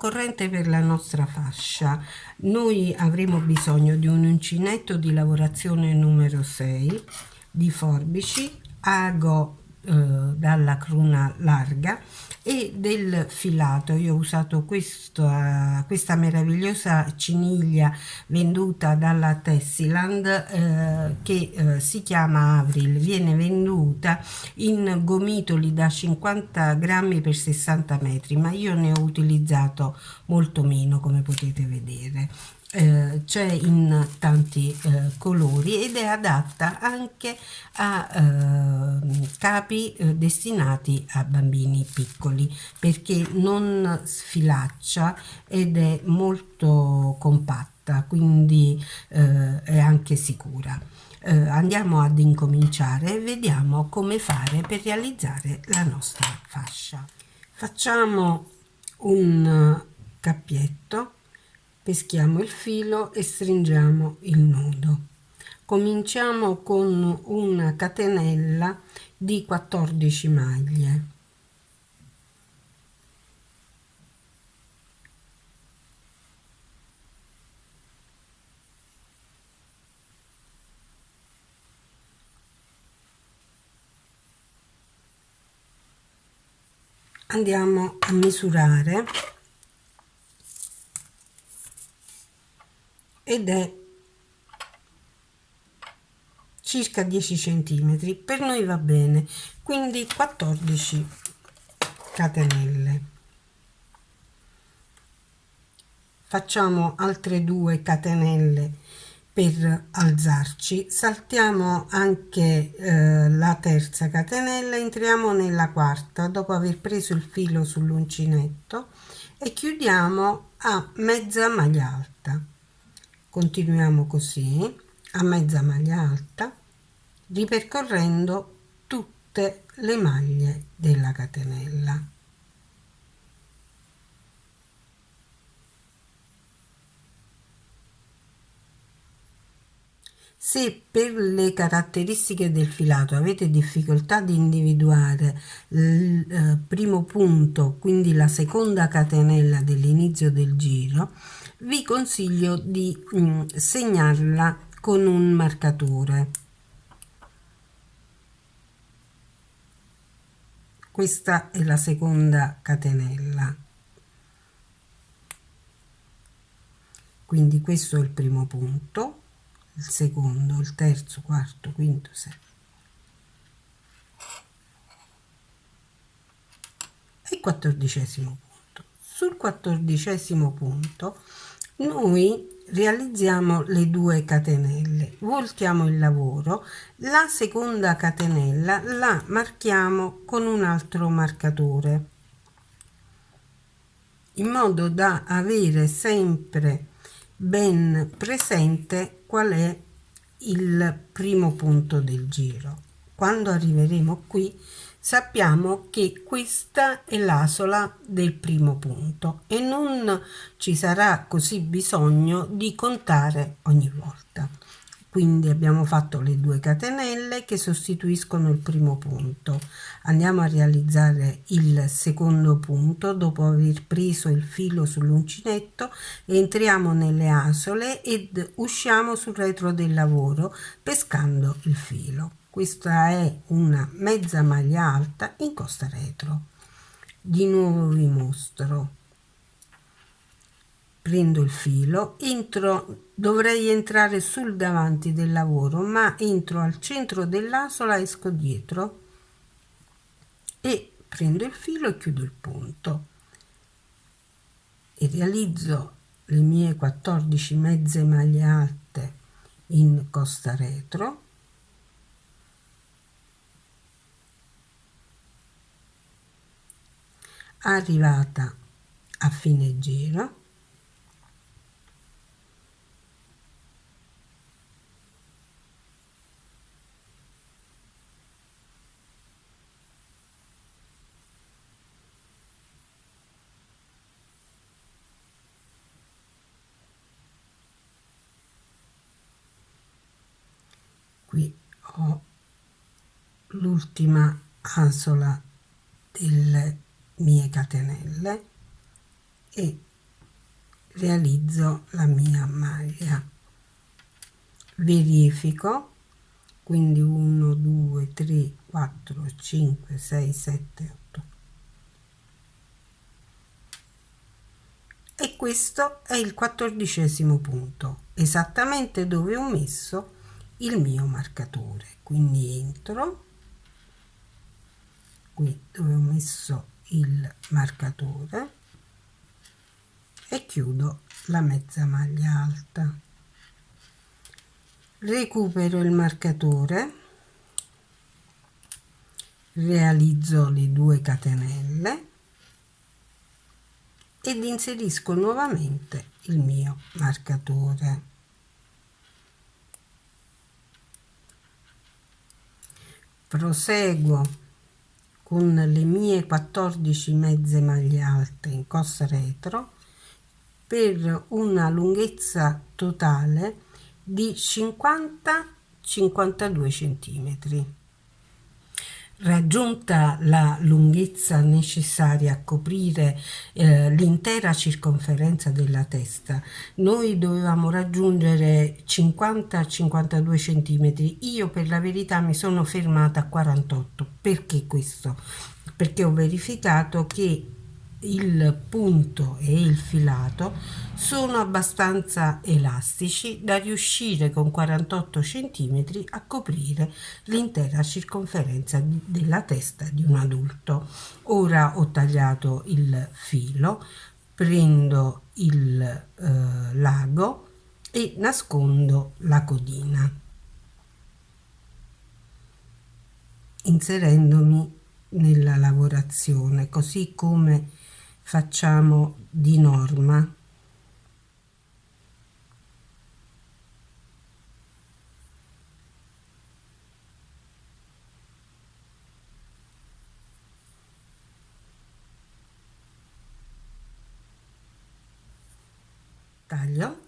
occorrente per la nostra fascia. Noi avremo bisogno di un uncinetto di lavorazione numero 6, di forbici, ago dalla cruna larga e del filato. Io ho usato questa meravigliosa ciniglia venduta dalla Tessiland che si chiama Avril. Viene venduta in gomitoli da 50 grammi per 60 metri, ma io ne ho utilizzato molto meno, come potete vedere. C'è in tanti colori ed è adatta anche a capi destinati a bambini piccoli, perché non sfilaccia ed è molto compatta, quindi è anche sicura. Andiamo ad incominciare e vediamo come fare per realizzare la nostra fascia. Facciamo un cappietto, peschiamo il filo e stringiamo il nodo. Cominciamo con una catenella di 14 maglie. Andiamo a misurare ed è circa 10 centimetri, per noi va bene, quindi 14 catenelle. Facciamo altre 2 catenelle per alzarci, saltiamo anche la terza catenella, entriamo nella quarta dopo aver preso il filo sull'uncinetto e chiudiamo a mezza maglia alta. Continuiamo così a mezza maglia alta, ripercorrendo tutte le maglie della catenella. Se per le caratteristiche del filato avete difficoltà di individuare il primo punto, quindi la seconda catenella dell'inizio del giro, vi consiglio di segnarla con un marcatore. Questa è la seconda catenella. Quindi questo è il primo punto, il secondo, il terzo, quarto, quinto, sesto e il 14° punto. Sul 14° punto noi realizziamo le 2 catenelle, voltiamo il lavoro, la seconda catenella la marchiamo con un altro marcatore, in modo da avere sempre ben presente qual è il primo punto del giro. Quando arriveremo qui sappiamo che questa è l'asola del primo punto e non ci sarà così bisogno di contare ogni volta. Quindi abbiamo fatto le 2 catenelle che sostituiscono il primo punto. Andiamo a realizzare il secondo punto dopo aver preso il filo sull'uncinetto, entriamo nelle asole ed usciamo sul retro del lavoro pescando il filo. Questa è una mezza maglia alta in costa retro. Di nuovo vi mostro. Prendo il filo, dovrei entrare sul davanti del lavoro, ma entro al centro dell'asola, esco dietro e prendo il filo e chiudo il punto e realizzo le mie 14 mezze maglie alte in costa retro. Arrivata a fine giro, qui ho l'ultima asola delle mie catenelle e realizzo la mia maglia, verifico, quindi 1 2 3 4 5 6 7 8, e questo è il 14° punto, esattamente dove ho messo il mio marcatore. Quindi entro qui dove ho messo il marcatore e chiudo la mezza maglia alta. Recupero il marcatore, realizzo le 2 catenelle ed inserisco nuovamente il mio marcatore. Proseguo con le mie 14 mezze maglie alte in cos retro per una lunghezza totale di 50-52 centimetri. Raggiunta la lunghezza necessaria a coprire l'intera circonferenza della testa, noi dovevamo raggiungere 50-52 centimetri. Io per la verità mi sono fermata a 48. Perché questo? Perché ho verificato che il punto e il filato sono abbastanza elastici da riuscire con 48 cm a coprire l'intera circonferenza della testa di un adulto. Ora ho tagliato il filo, prendo il lago e nascondo la codina, inserendomi nella lavorazione così come facciamo di norma. Taglio,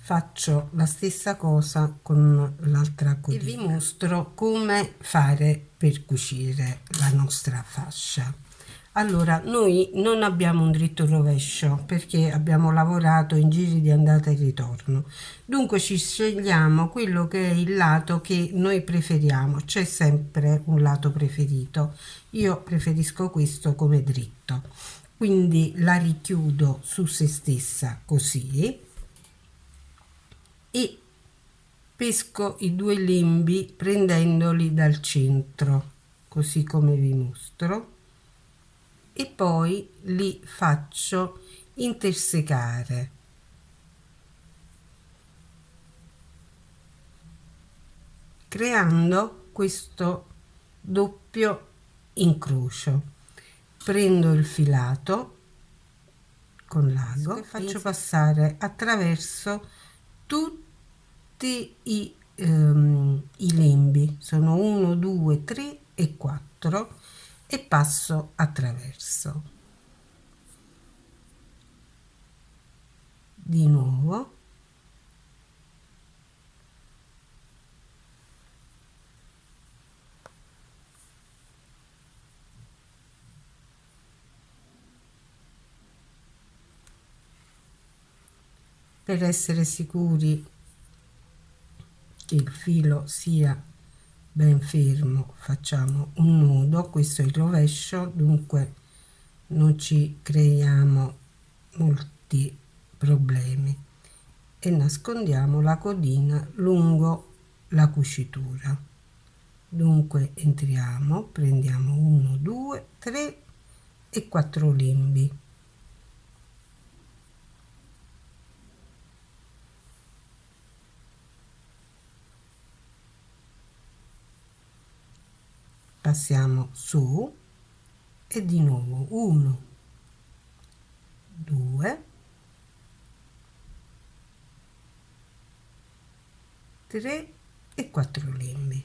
faccio la stessa cosa con l'altra codina e vi mostro come fare per cucire la nostra fascia. Allora, noi non abbiamo un dritto rovescio perché abbiamo lavorato in giri di andata e ritorno, dunque ci scegliamo quello che è il lato che noi preferiamo. C'è sempre un lato preferito, io preferisco questo come dritto, quindi la richiudo su se stessa così e pesco i 2 lembi prendendoli dal centro, così come vi mostro, e poi li faccio intersecare, creando questo doppio incrocio. Prendo il filato con l'ago e faccio passare attraverso tutti i lembi, sono 1 2 3 e 4, e passo attraverso di nuovo, per essere sicuri che il filo sia ben fermo facciamo un nudo. Questo è il rovescio, dunque non ci creiamo molti problemi, e nascondiamo la codina lungo la cucitura. Dunque entriamo, prendiamo 1 2 3 e 4 lembi, passiamo su e di nuovo 1 2 3 e 4 lembi.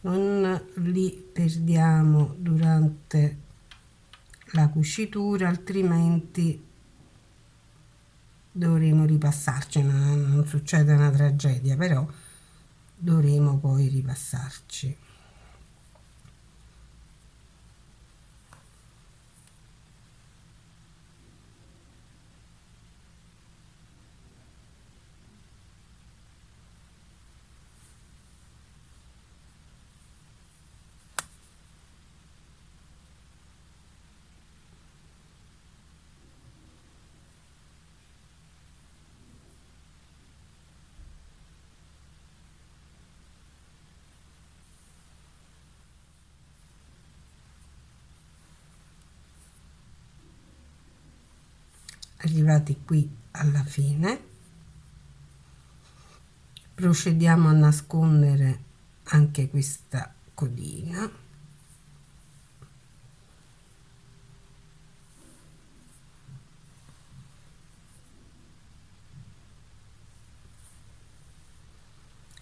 Non non li perdiamo durante la cucitura, altrimenti dovremo ripassarci. Non succede una tragedia, però dovremo poi ripassarci. Arrivati qui alla fine, procediamo a nascondere anche questa codina.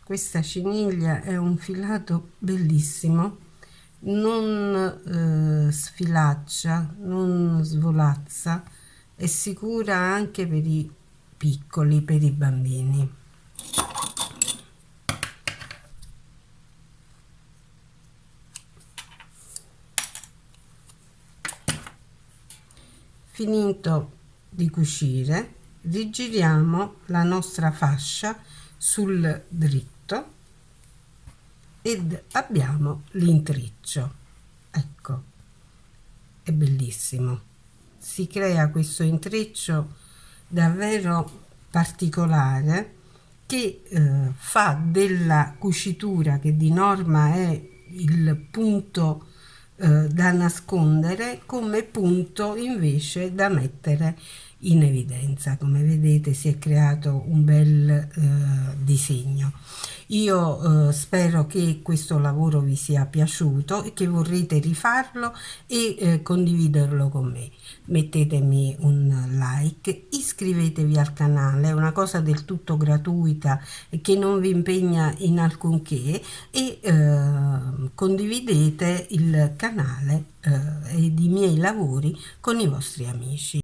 Questa ciniglia è un filato bellissimo, non sfilaccia, non svolazza, è sicura anche per i piccoli, per i bambini. Finito di cucire, rigiriamo la nostra fascia sul dritto ed abbiamo l'intreccio. Ecco, è bellissimo. Si crea questo intreccio davvero particolare che fa della cucitura, che di norma è il punto da nascondere, come punto invece da mettere in evidenza. Come vedete si è creato un bel disegno. Io spero che questo lavoro vi sia piaciuto e che vorrete rifarlo e condividerlo con me. Mettetemi un like, iscrivetevi al canale, è una cosa del tutto gratuita e che non vi impegna in alcunché, e condividete il canale ed i miei lavori con i vostri amici.